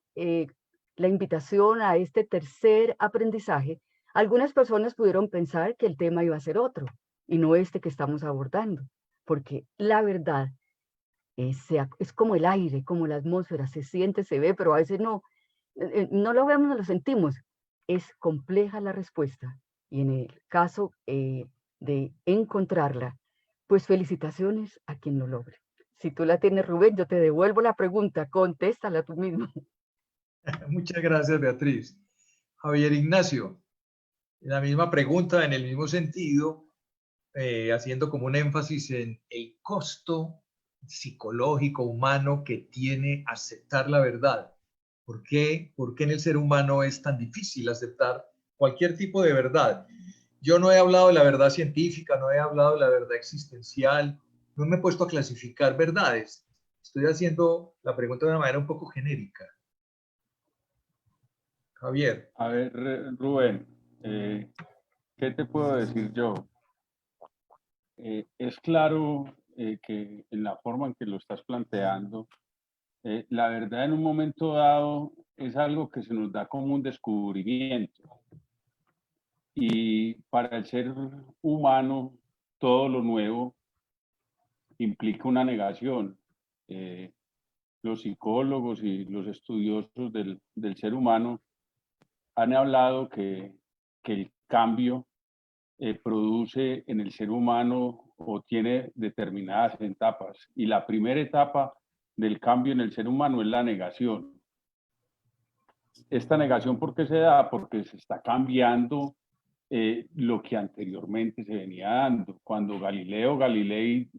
la invitación a este tercer aprendizaje, algunas personas pudieron pensar que el tema iba a ser otro y no este que estamos abordando, porque la verdad es como el aire, como la atmósfera, se siente, se ve, pero a veces no lo vemos, no lo sentimos. Es compleja la respuesta y en el caso de encontrarla, pues felicitaciones a quien lo logre. Si tú la tienes, Rubén, yo te devuelvo la pregunta, contéstala tú mismo. Muchas gracias, Beatriz. Javier Ignacio, la misma pregunta en el mismo sentido, haciendo como un énfasis en el costo psicológico, humano que tiene aceptar la verdad. ¿Por qué en el ser humano es tan difícil aceptar cualquier tipo de verdad? Yo no he hablado de la verdad científica, no he hablado de la verdad existencial, no me he puesto a clasificar verdades. Estoy haciendo la pregunta de una manera un poco genérica. Javier. A ver, Rubén, ¿qué te puedo decir yo? Es claro que en la forma en que lo estás planteando, la verdad en un momento dado es algo que se nos da como un descubrimiento. Y para el ser humano, todo lo nuevo implica una negación. Los psicólogos y los estudiosos del ser humano han hablado que el cambio produce en el ser humano o tiene determinadas etapas. Y la primera etapa del cambio en el ser humano es la negación. Esta negación, ¿por qué se da? Porque se está cambiando lo que anteriormente se venía dando. Cuando Galileo Galilei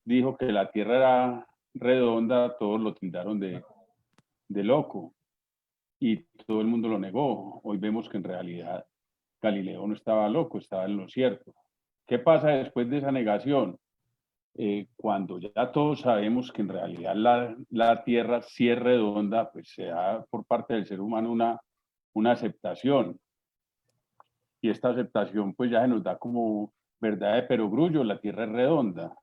dijo que la Tierra era redonda, todos lo tildaron de loco y todo el mundo lo negó. Hoy vemos que en realidad Galileo no estaba loco, estaba en lo cierto. ¿Qué pasa después de esa negación? Cuando ya todos sabemos que en realidad la Tierra sí es redonda, pues se da por parte del ser humano una aceptación. Y esta aceptación pues ya se nos da como verdad de perogrullo, la Tierra es redonda.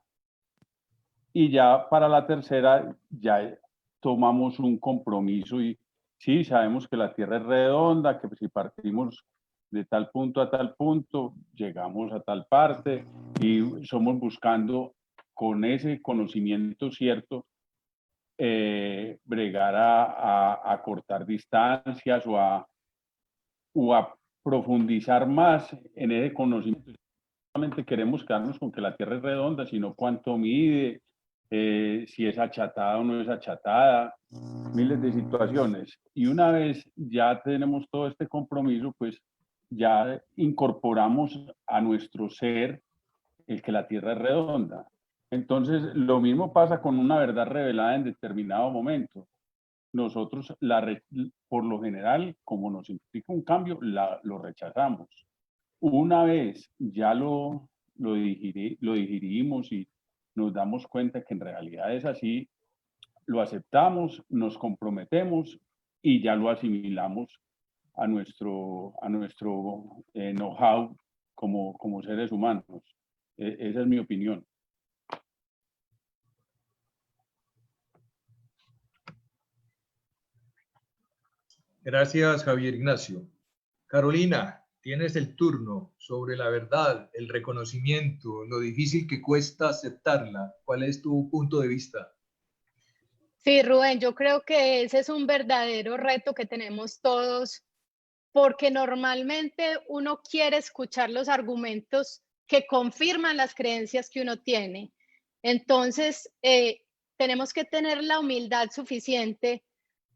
Y ya para la tercera ya tomamos un compromiso y sí, sabemos que la Tierra es redonda, que si partimos de tal punto a tal punto, llegamos a tal parte y somos buscando con ese conocimiento cierto bregar a cortar distancias o a profundizar más en ese conocimiento. No solamente queremos quedarnos con que la Tierra es redonda, sino cuánto mide, si es achatada o no es achatada, miles de situaciones. Y una vez ya tenemos todo este compromiso, pues ya incorporamos a nuestro ser el que la Tierra es redonda. Entonces, lo mismo pasa con una verdad revelada en determinado momento. Nosotros, por lo general, como nos implica un cambio, lo rechazamos. Una vez ya lo lo digerimos y nos damos cuenta que en realidad es así, lo aceptamos, nos comprometemos y ya lo asimilamos a nuestro know-how como seres humanos. Esa es mi opinión. Gracias, Javier Ignacio. Carolina, tienes el turno sobre la verdad, el reconocimiento, lo difícil que cuesta aceptarla. ¿Cuál es tu punto de vista? Sí, Rubén, yo creo que ese es un verdadero reto que tenemos todos, porque normalmente uno quiere escuchar los argumentos que confirman las creencias que uno tiene. Entonces, tenemos que tener la humildad suficiente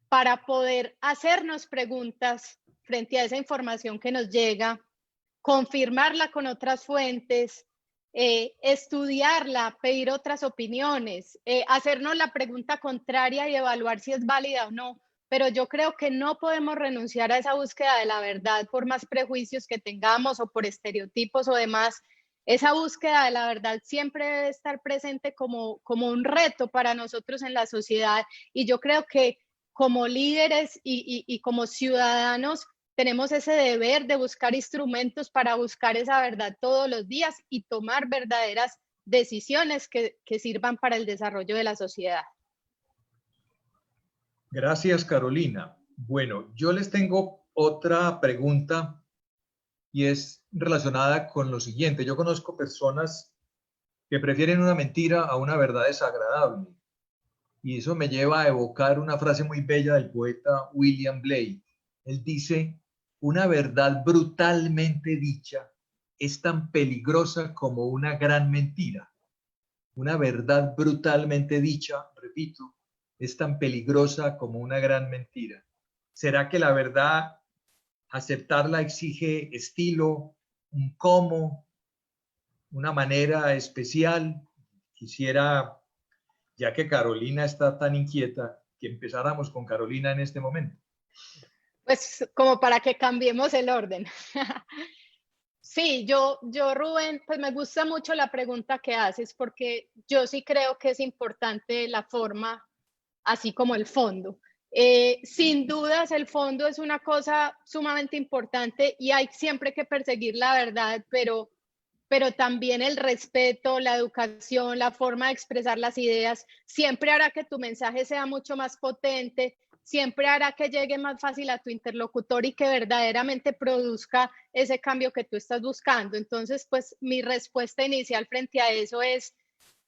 para poder hacernos preguntas frente a esa información que nos llega, confirmarla con otras fuentes, estudiarla, pedir otras opiniones, hacernos la pregunta contraria y evaluar si es válida o no. Pero yo creo que no podemos renunciar a esa búsqueda de la verdad por más prejuicios que tengamos o por estereotipos o demás. Esa búsqueda de la verdad siempre debe estar presente como un reto para nosotros en la sociedad. Y yo creo que como líderes y como ciudadanos tenemos ese deber de buscar instrumentos para buscar esa verdad todos los días y tomar verdaderas decisiones que sirvan para el desarrollo de la sociedad. Gracias, Carolina. Bueno, yo les tengo otra pregunta y es relacionada con lo siguiente. Yo conozco personas que prefieren una mentira a una verdad desagradable. Y eso me lleva a evocar una frase muy bella del poeta William Blake. Él dice, una verdad brutalmente dicha es tan peligrosa como una gran mentira. Una verdad brutalmente dicha, repito, es tan peligrosa como una gran mentira. ¿Será que la verdad, aceptarla exige estilo, un cómo, una manera especial? Quisiera, ya que Carolina está tan inquieta, que empezáramos con Carolina en este momento. Pues como para que cambiemos el orden. Sí, yo, Rubén, pues me gusta mucho la pregunta que haces porque yo sí creo que es importante la forma, así como el fondo. Sin dudas, el fondo es una cosa sumamente importante y hay siempre que perseguir la verdad, pero también el respeto, la educación, la forma de expresar las ideas, siempre hará que tu mensaje sea mucho más potente, siempre hará que llegue más fácil a tu interlocutor y que verdaderamente produzca ese cambio que tú estás buscando. Entonces, pues mi respuesta inicial frente a eso es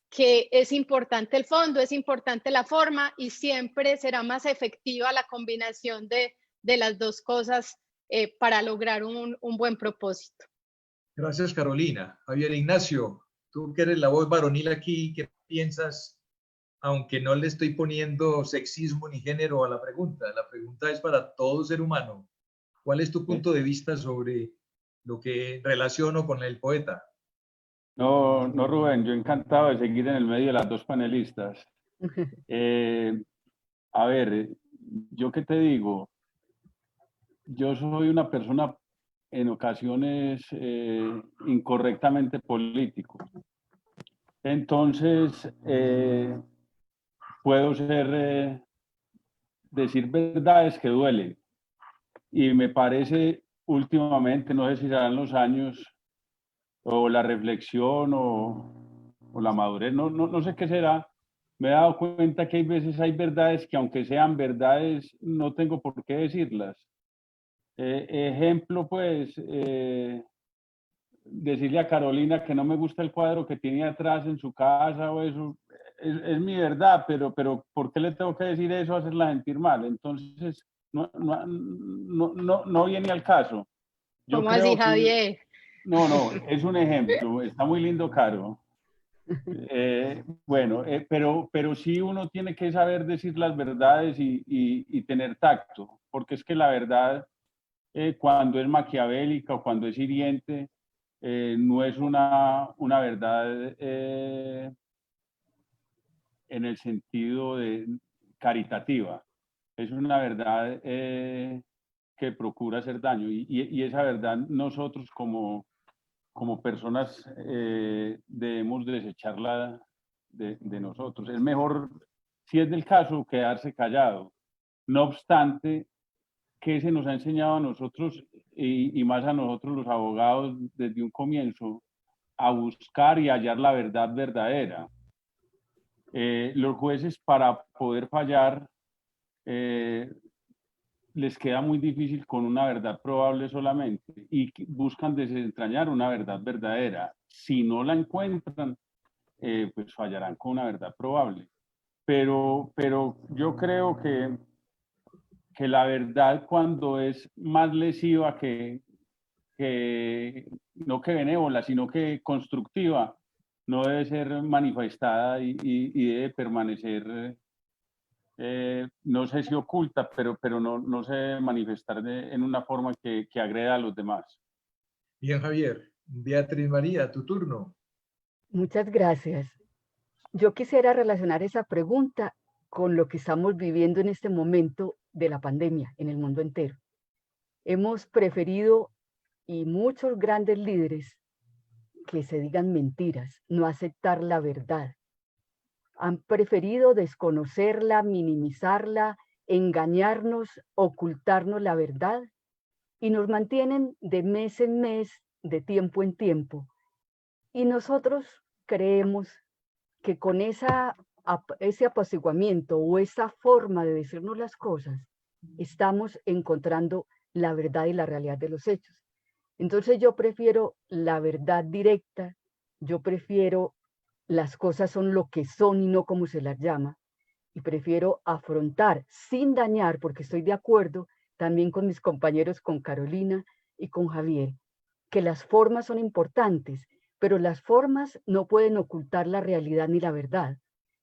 que es importante el fondo, es importante la forma y siempre será más efectiva la combinación de las dos cosas para lograr un buen propósito. Gracias, Carolina. Javier Ignacio, tú que eres la voz varonil aquí, ¿qué piensas? Aunque no le estoy poniendo sexismo ni género a la pregunta es para todo ser humano. ¿Cuál es tu punto de vista sobre lo que relaciono con el poeta? No, Rubén, yo encantado de seguir en el medio de las dos panelistas. A ver, ¿yo qué te digo? Yo soy una persona en ocasiones incorrectamente político. Entonces, puedo decir verdades que duelen. Y me parece últimamente, no sé si serán los años o la reflexión o la madurez, no sé qué será, me he dado cuenta que hay veces hay verdades que aunque sean verdades, no tengo por qué decirlas. Ejemplo, pues, decirle a Carolina que no me gusta el cuadro que tiene atrás en su casa o eso, es mi verdad, pero ¿por qué le tengo que decir eso, hacerla sentir mal? Entonces, no viene al caso. Yo ¿Cómo así, creo que, Javier? no, es un ejemplo, está muy lindo, Caro. Bueno, pero sí uno tiene que saber decir las verdades y tener tacto, porque es que la verdad, cuando es maquiavélica o cuando es hiriente, no es una verdad en el sentido de caritativa, es una verdad que procura hacer daño y esa verdad nosotros como como personas debemos desecharla de nosotros. Es mejor, si es del caso, quedarse callado. No obstante, ¿qué se nos ha enseñado a nosotros y más a nosotros los abogados desde un comienzo? A buscar y hallar la verdad verdadera. Los jueces, para poder fallar, les queda muy difícil con una verdad probable solamente y buscan desentrañar una verdad verdadera. Si no la encuentran, pues fallarán con una verdad probable. Pero yo creo que la verdad, cuando es más lesiva no que benévola, sino que constructiva, no debe ser manifestada y debe permanecer, no sé si oculta, pero no se debe manifestar en una forma que agreda a los demás. Bien, Javier. Beatriz María, tu turno. Muchas gracias. Yo quisiera relacionar esa pregunta con lo que estamos viviendo en este momento de la pandemia en el mundo entero. Hemos preferido, y muchos grandes líderes, que se digan mentiras, no aceptar la verdad. Han preferido desconocerla, minimizarla, engañarnos, ocultarnos la verdad y nos mantienen de mes en mes, de tiempo en tiempo. Y nosotros creemos que con ese apaciguamiento o esa forma de decirnos las cosas, estamos encontrando la verdad y la realidad de los hechos. Entonces yo prefiero la verdad directa, yo prefiero las cosas son lo que son y no como se las llama, y prefiero afrontar sin dañar, porque estoy de acuerdo también con mis compañeros, con Carolina y con Javier, que las formas son importantes, pero las formas no pueden ocultar la realidad ni la verdad.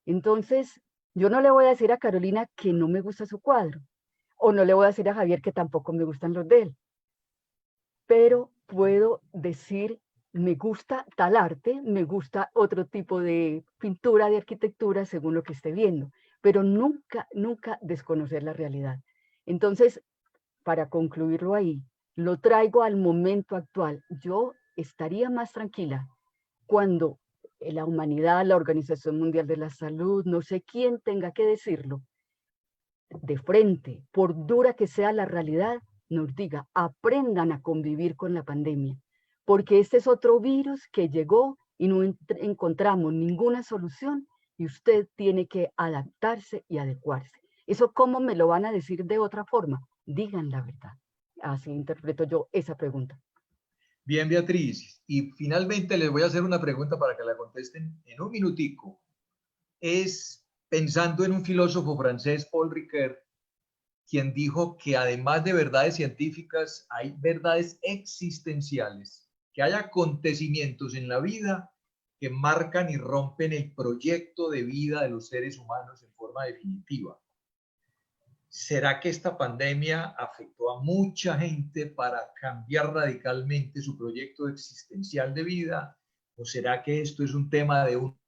Entonces, yo no le voy a decir a Carolina que no me gusta su cuadro, o no le voy a decir a Javier que tampoco me gustan los de él, pero puedo decir, me gusta tal arte, me gusta otro tipo de pintura, de arquitectura, según lo que esté viendo, pero nunca, nunca desconocer la realidad. Entonces, para concluirlo ahí, lo traigo al momento actual. Yo estaría más tranquila cuando la humanidad, la Organización Mundial de la Salud, no sé quién tenga que decirlo, de frente, por dura que sea la realidad, nos diga, aprendan a convivir con la pandemia, porque este es otro virus que llegó y no encontramos ninguna solución y usted tiene que adaptarse y adecuarse. ¿Eso cómo me lo van a decir de otra forma? Digan la verdad. Así interpreto yo esa pregunta. Bien, Beatriz. Y finalmente les voy a hacer una pregunta para que la contesten en un minutico. Es pensando en un filósofo francés, Paul Ricoeur, quien dijo que además de verdades científicas, hay verdades existenciales, que hay acontecimientos en la vida que marcan y rompen el proyecto de vida de los seres humanos en forma definitiva. ¿Será que esta pandemia afectó a mucha gente para cambiar radicalmente su proyecto existencial de vida? ¿O será que esto es un tema de un...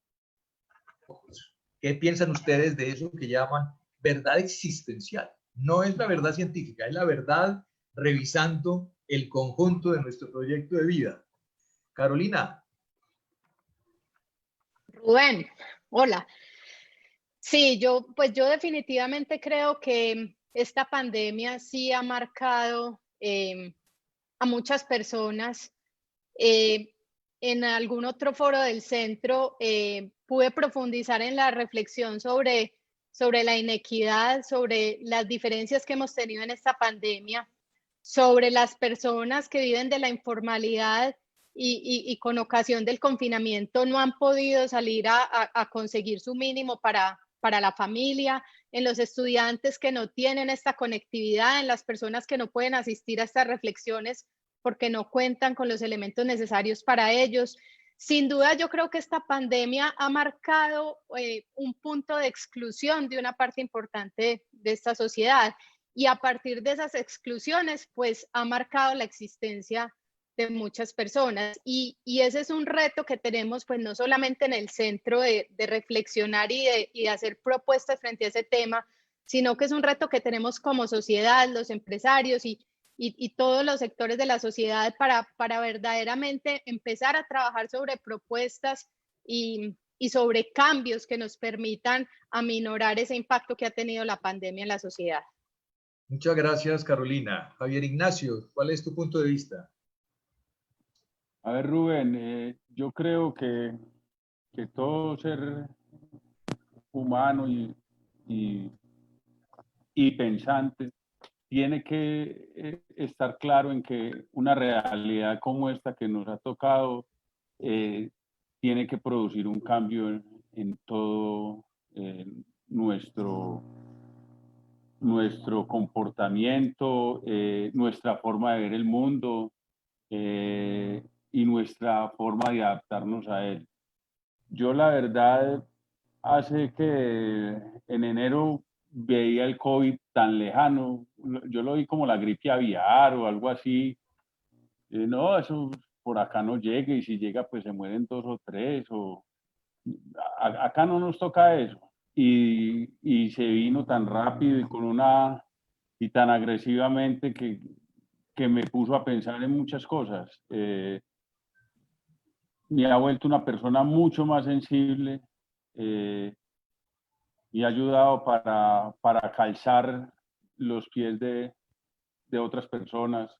¿Qué piensan ustedes de eso que llaman verdad existencial? No es la verdad científica, es la verdad revisando el conjunto de nuestro proyecto de vida. Carolina. Rubén, hola. Sí, yo definitivamente creo que esta pandemia sí ha marcado a muchas personas. En algún otro foro del centro pude profundizar en la reflexión sobre la inequidad, sobre las diferencias que hemos tenido en esta pandemia, sobre las personas que viven de la informalidad y con ocasión del confinamiento no han podido salir a conseguir su mínimo para la familia, en los estudiantes que no tienen esta conectividad, en las personas que no pueden asistir a estas reflexiones porque no cuentan con los elementos necesarios para ellos. Sin duda, yo creo que esta pandemia ha marcado un punto de exclusión de una parte importante de esta sociedad y a partir de esas exclusiones, pues ha marcado la existencia de muchas personas y ese es un reto que tenemos pues no solamente en el centro de reflexionar y de hacer propuestas frente a ese tema, sino que es un reto que tenemos como sociedad, los empresarios y y todos los sectores de la sociedad para verdaderamente empezar a trabajar sobre propuestas y sobre cambios que nos permitan aminorar ese impacto que ha tenido la pandemia en la sociedad. Muchas gracias, Carolina. Javier Ignacio, ¿cuál es tu punto de vista? A ver, Rubén, yo creo que todo ser humano y pensante tiene que estar claro en que una realidad como esta que nos ha tocado tiene que producir un cambio en todo nuestro comportamiento, nuestra forma de ver el mundo y nuestra forma de adaptarnos a él. Yo la verdad, hace que en enero veía el COVID tan lejano, yo lo vi como la gripe aviar o algo así. No, eso por acá no llega, y si llega pues se mueren 2 o 3, o acá no nos toca eso. Y se vino tan rápido y tan agresivamente que me puso a pensar en muchas cosas. Me ha vuelto una persona mucho más sensible y ha ayudado para calzar los pies de otras personas,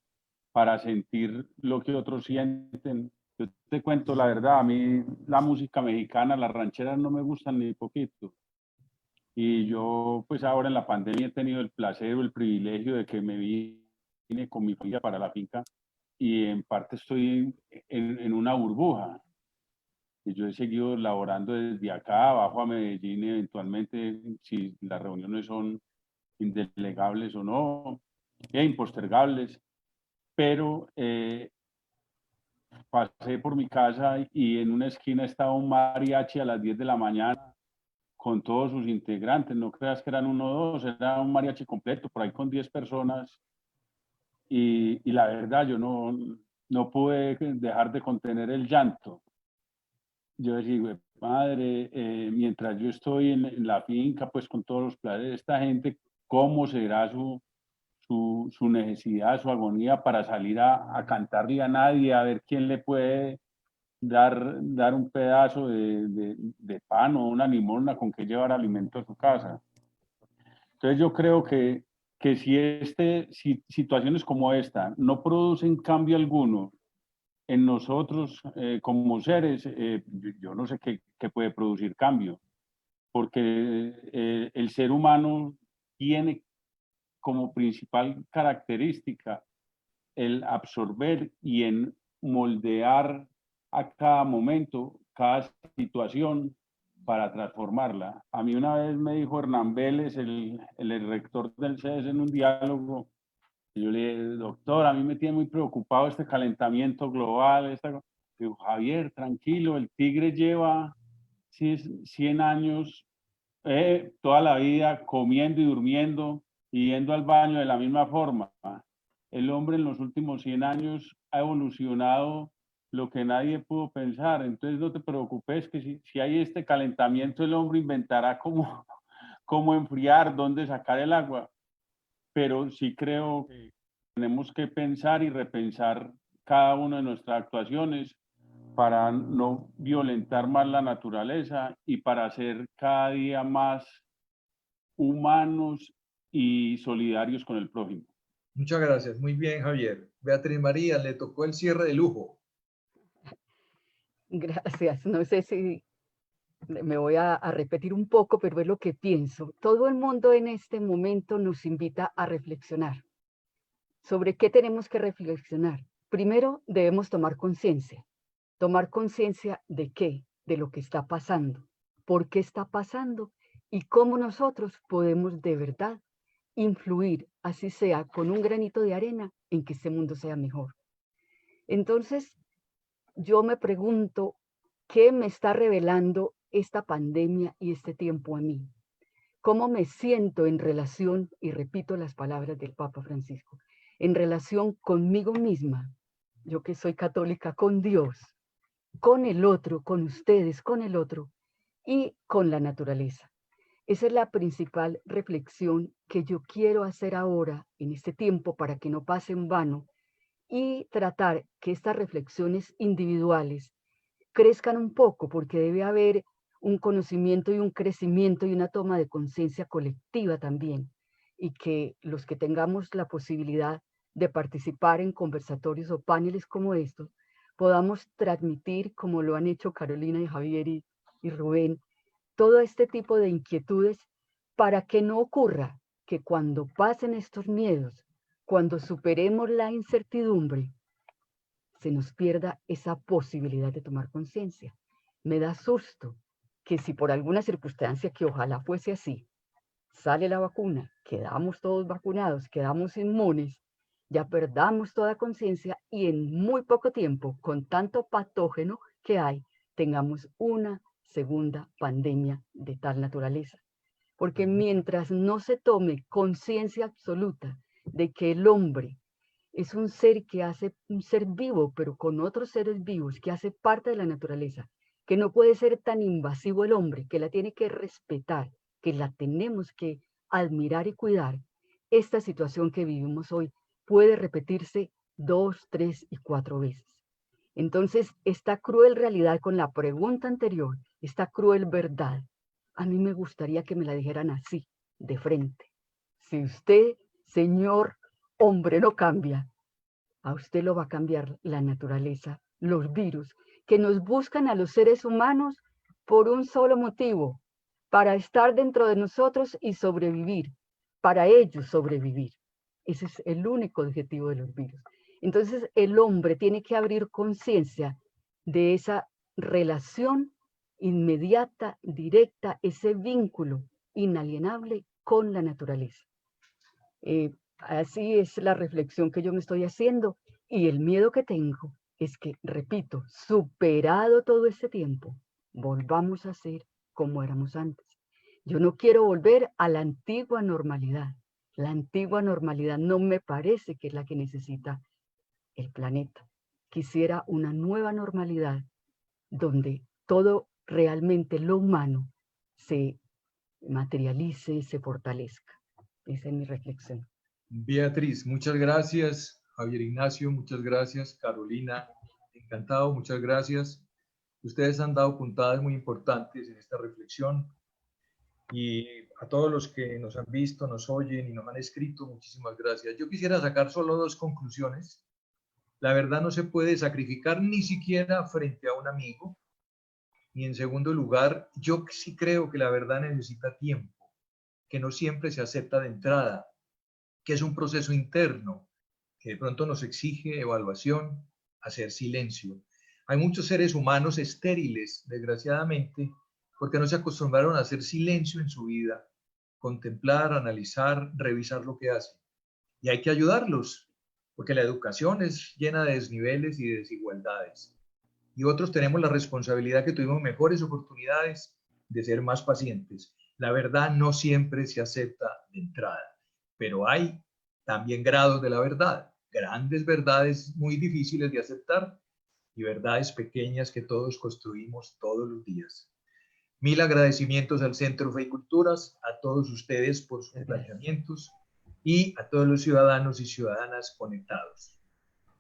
para sentir lo que otros sienten. Yo te cuento la verdad, a mí la música mexicana, las rancheras no me gustan ni poquito. Y yo pues ahora en la pandemia he tenido el placer o el privilegio de que me vine con mi familia para la finca, y en parte estoy en una burbuja. Y yo he seguido laborando desde acá, bajo a Medellín, eventualmente, si las reuniones son indelegables o no, e impostergables. Pero pasé por mi casa y en una esquina estaba un mariachi a las 10 de la mañana con todos sus integrantes. No creas que eran 1 o 2, era un mariachi completo, por ahí con 10 personas. Y la verdad, yo no pude dejar de contener el llanto. Yo decía, madre, mientras yo estoy en la finca, pues con todos los planes de esta gente, ¿cómo será su necesidad, su agonía para salir a cantarle a nadie, a ver quién le puede dar un pedazo de pan o una limosna con que llevar alimento a su casa? Entonces yo creo que si situaciones como esta no producen cambio alguno en nosotros como seres, yo no sé qué puede producir cambio, porque el ser humano tiene como principal característica el absorber y en moldear a cada momento, cada situación, para transformarla. A mí una vez me dijo Hernán Vélez, el rector del CES, en un diálogo, y yo le dije, doctor, a mí me tiene muy preocupado este calentamiento global. Digo, Javier, tranquilo, el tigre lleva 100 años, toda la vida comiendo y durmiendo y yendo al baño de la misma forma. El hombre en los últimos 100 años ha evolucionado lo que nadie pudo pensar. Entonces no te preocupes, que si hay este calentamiento, el hombre inventará cómo enfriar, dónde sacar el agua. Pero sí creo que tenemos que pensar y repensar cada una de nuestras actuaciones para no violentar más la naturaleza y para ser cada día más humanos y solidarios con el prójimo. Muchas gracias. Muy bien, Javier. Beatriz María, le tocó el cierre de lujo. Gracias. No sé si me voy a repetir un poco, pero es lo que pienso. Todo el mundo en este momento nos invita a reflexionar. ¿Sobre qué tenemos que reflexionar? Primero, debemos tomar conciencia. ¿Tomar conciencia de qué? De lo que está pasando. ¿Por qué está pasando? Y cómo nosotros podemos de verdad influir, así sea con un granito de arena, en que este mundo sea mejor. Entonces, yo me pregunto, ¿qué me está revelando esta pandemia y este tiempo a mí? ¿Cómo me siento en relación, y repito las palabras del Papa Francisco, en relación conmigo misma, yo que soy católica, con Dios, con el otro, con ustedes, con el otro y con la naturaleza? Esa es la principal reflexión que yo quiero hacer ahora, en este tiempo, para que no pase en vano, y tratar que estas reflexiones individuales crezcan un poco, porque debe haber un conocimiento y un crecimiento y una toma de conciencia colectiva también, y que los que tengamos la posibilidad de participar en conversatorios o paneles como estos, podamos transmitir, como lo han hecho Carolina y Javier y Rubén, todo este tipo de inquietudes para que no ocurra que cuando pasen estos miedos, cuando superemos la incertidumbre, se nos pierda esa posibilidad de tomar conciencia. Me da susto que si por alguna circunstancia, que ojalá fuese así, sale la vacuna, quedamos todos vacunados, quedamos inmunes, ya perdamos toda conciencia y en muy poco tiempo, con tanto patógeno que hay, tengamos una segunda pandemia de tal naturaleza. Porque mientras no se tome conciencia absoluta de que el hombre es un ser que hace un ser vivo, pero con otros seres vivos, que hace parte de la naturaleza, que no puede ser tan invasivo el hombre, que la tiene que respetar, que la tenemos que admirar y cuidar, esta situación que vivimos hoy puede repetirse 2, 3 y 4 veces. Entonces, esta cruel realidad con la pregunta anterior, esta cruel verdad, a mí me gustaría que me la dijeran así, de frente. Si usted, señor hombre, no cambia, a usted lo va a cambiar la naturaleza, los virus, que nos buscan a los seres humanos por un solo motivo, para estar dentro de nosotros y sobrevivir, para ellos sobrevivir. Ese es el único objetivo de los virus. Entonces el hombre tiene que abrir conciencia de esa relación inmediata, directa, ese vínculo inalienable con la naturaleza. Así es la reflexión que yo me estoy haciendo y el miedo que tengo es que, repito, superado todo este tiempo, volvamos a ser como éramos antes. Yo no quiero volver a la antigua normalidad. La antigua normalidad no me parece que es la que necesita el planeta. Quisiera una nueva normalidad donde todo realmente lo humano se materialice, se fortalezca. Esa es mi reflexión. Beatriz, muchas gracias. Javier Ignacio, muchas gracias. Carolina, encantado, muchas gracias. Ustedes han dado puntadas muy importantes en esta reflexión. Y a todos los que nos han visto, nos oyen y nos han escrito, muchísimas gracias. Yo quisiera sacar solo 2 conclusiones. La verdad no se puede sacrificar ni siquiera frente a un amigo. Y en segundo lugar, yo sí creo que la verdad necesita tiempo, que no siempre se acepta de entrada, que es un proceso interno, que de pronto nos exige evaluación, hacer silencio. Hay muchos seres humanos estériles, desgraciadamente, porque no se acostumbraron a hacer silencio en su vida, contemplar, analizar, revisar lo que hacen. Y hay que ayudarlos, porque la educación es llena de desniveles y de desigualdades. Y otros tenemos la responsabilidad que tuvimos mejores oportunidades de ser más pacientes. La verdad no siempre se acepta de entrada, pero hay también grados de la verdad, grandes verdades muy difíciles de aceptar y verdades pequeñas que todos construimos todos los días. Mil agradecimientos al Centro Fe y Culturas, a todos ustedes por sus planteamientos y a todos los ciudadanos y ciudadanas conectados.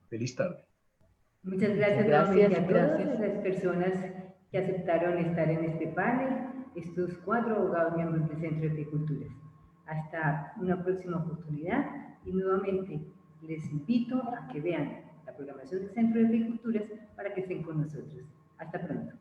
Feliz tarde. Muchas gracias nuevamente a todas las personas que aceptaron estar en este panel, estos 4 abogados miembros del Centro de Fe y Culturas. Hasta una próxima oportunidad y nuevamente les invito a que vean la programación del Centro de Fe y Culturas para que estén con nosotros. Hasta pronto.